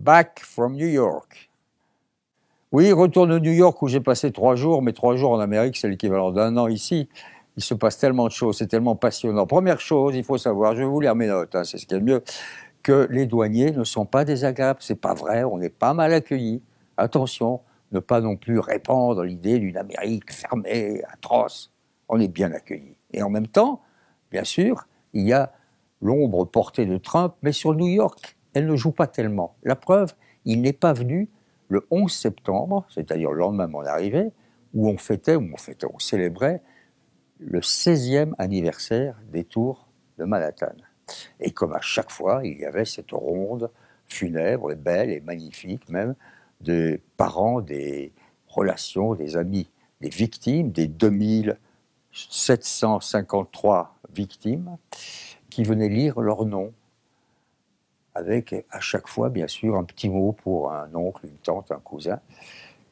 back from New York. Oui, retourne de New York où j'ai passé 3 jours, mais 3 jours en Amérique, c'est l'équivalent d'un an ici. Il se passe tellement de choses, c'est tellement passionnant. Première chose, il faut savoir, je vais vous lire mes notes, hein, c'est ce qu'il y a de mieux, que les douaniers ne sont pas désagréables, c'est pas vrai, on est pas mal accueillis. Attention, ne pas non plus répandre l'idée d'une Amérique fermée, atroce. On est bien accueillis. Et en même temps, bien sûr, il y a l'ombre portée de Trump, mais sur New York, elle ne joue pas tellement. La preuve, il n'est pas venu le 11 septembre, c'est-à-dire le lendemain de mon arrivée, où on célébrait le 16e anniversaire des tours de Manhattan. Et comme à chaque fois, il y avait cette ronde funèbre et belle et magnifique même des parents, des relations, des amis, des victimes, des 2753 victimes qui venaient lire leur nom avec à chaque fois, bien sûr, un petit mot pour un oncle, une tante, un cousin.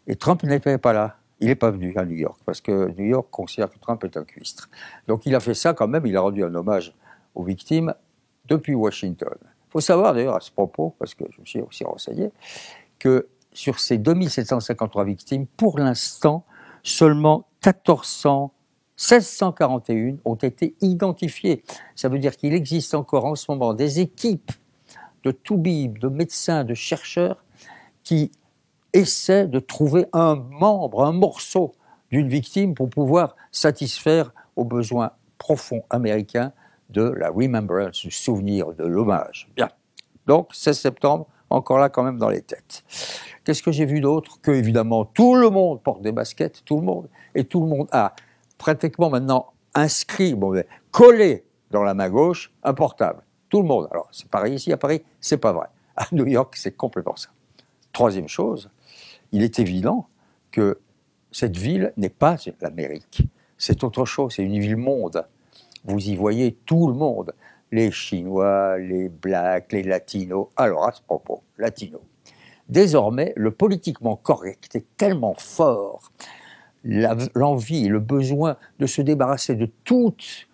Et Trump n'était pas là. Il n'est pas venu à New York, parce que New York considère que Trump est un cuistre. Donc il a fait ça quand même, il a rendu un hommage aux victimes depuis Washington. Il faut savoir d'ailleurs à ce propos, parce que je me suis aussi renseigné, que sur ces 2753 victimes, pour l'instant, seulement 1641 ont été identifiées. Ça veut dire qu'il existe encore en ce moment des équipes de toubibs, de médecins, de chercheurs qui essaient de trouver un membre, un morceau d'une victime pour pouvoir satisfaire aux besoins profonds américains de la remembrance, du souvenir, de l'hommage. Bien. Donc, 16 septembre, encore là quand même dans les têtes. Qu'est-ce que j'ai vu d'autre? Que, évidemment, tout le monde porte des baskets, tout le monde, et tout le monde a pratiquement maintenant inscrit, collé dans la main gauche, un portable. Tout le monde. Alors, c'est pareil ici, à Paris, c'est pas vrai. À New York, c'est complètement ça. Troisième chose, il est évident que cette ville n'est pas l'Amérique. C'est autre chose, c'est une ville-monde. Vous y voyez tout le monde. Les Chinois, les Blacks, les Latinos. Alors, à ce propos, Latinos. Désormais, le politiquement correct est tellement fort, l'envie, le besoin de se débarrasser de toute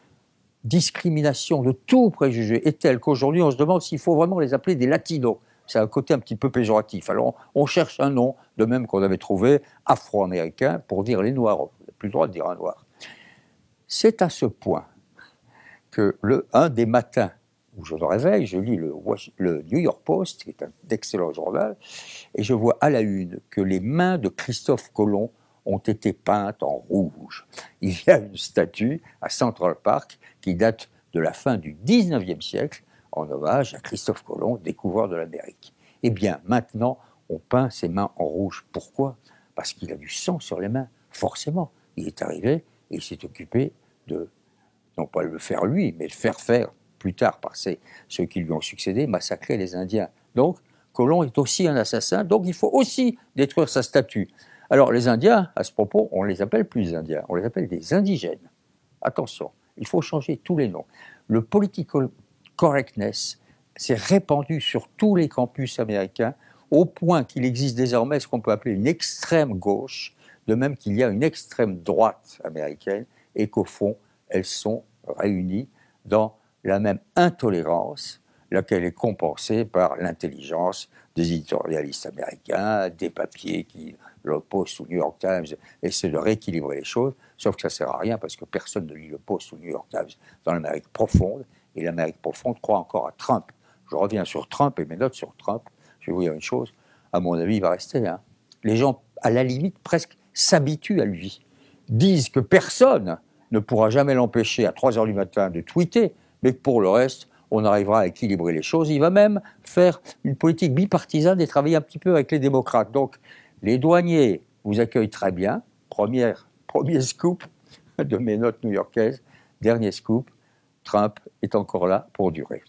discrimination, de tout préjugé est tel qu'aujourd'hui, on se demande s'il faut vraiment les appeler des Latinos. C'est un côté un petit peu péjoratif. Alors, on cherche un nom, de même qu'on avait trouvé afro-américain, pour dire les Noirs. On n'a plus le droit de dire un Noir. C'est à ce point que un des matins où je me réveille, je lis le New York Post, qui est un excellent journal, et je vois à la une que les mains de Christophe Colomb ont été peintes en rouge. Il y a une statue à Central Park qui date de la fin du 19e siècle, en hommage à Christophe Colomb, découvreur de l'Amérique. Eh bien, maintenant, on peint ses mains en rouge. Pourquoi? Parce qu'il a du sang sur les mains, forcément. Il est arrivé et il s'est occupé de, non pas le faire lui, mais le faire plus tard par ceux qui lui ont succédé, massacrer les Indiens. Donc, Colomb est aussi un assassin, donc il faut aussi détruire sa statue. Alors, les Indiens, à ce propos, on ne les appelle plus les Indiens, on les appelle des indigènes. Attention, il faut changer tous les noms. Le political correctness s'est répandu sur tous les campus américains, au point qu'il existe désormais ce qu'on peut appeler une extrême gauche, de même qu'il y a une extrême droite américaine, et qu'au fond, elles sont réunies dans la même intolérance, laquelle est compensée par l'intelligence des éditorialistes américains, des papiers qui le Post ou le New York Times essaient de rééquilibrer les choses, sauf que ça ne sert à rien parce que personne ne lit le Post ou le New York Times dans l'Amérique profonde, et l'Amérique profonde croit encore à Trump. Je reviens sur Trump et mes notes sur Trump. Je vais vous dire une chose, à mon avis, il va rester là. Les gens, à la limite, presque s'habituent à lui, disent que personne ne pourra jamais l'empêcher à 3 heures du matin de tweeter, mais que pour le reste, on arrivera à équilibrer les choses. Il va même faire une politique bipartisane et travailler un petit peu avec les démocrates. Donc, les douaniers vous accueillent très bien. Premier scoop de mes notes new-yorkaises. Dernier scoop, Trump est encore là pour durer.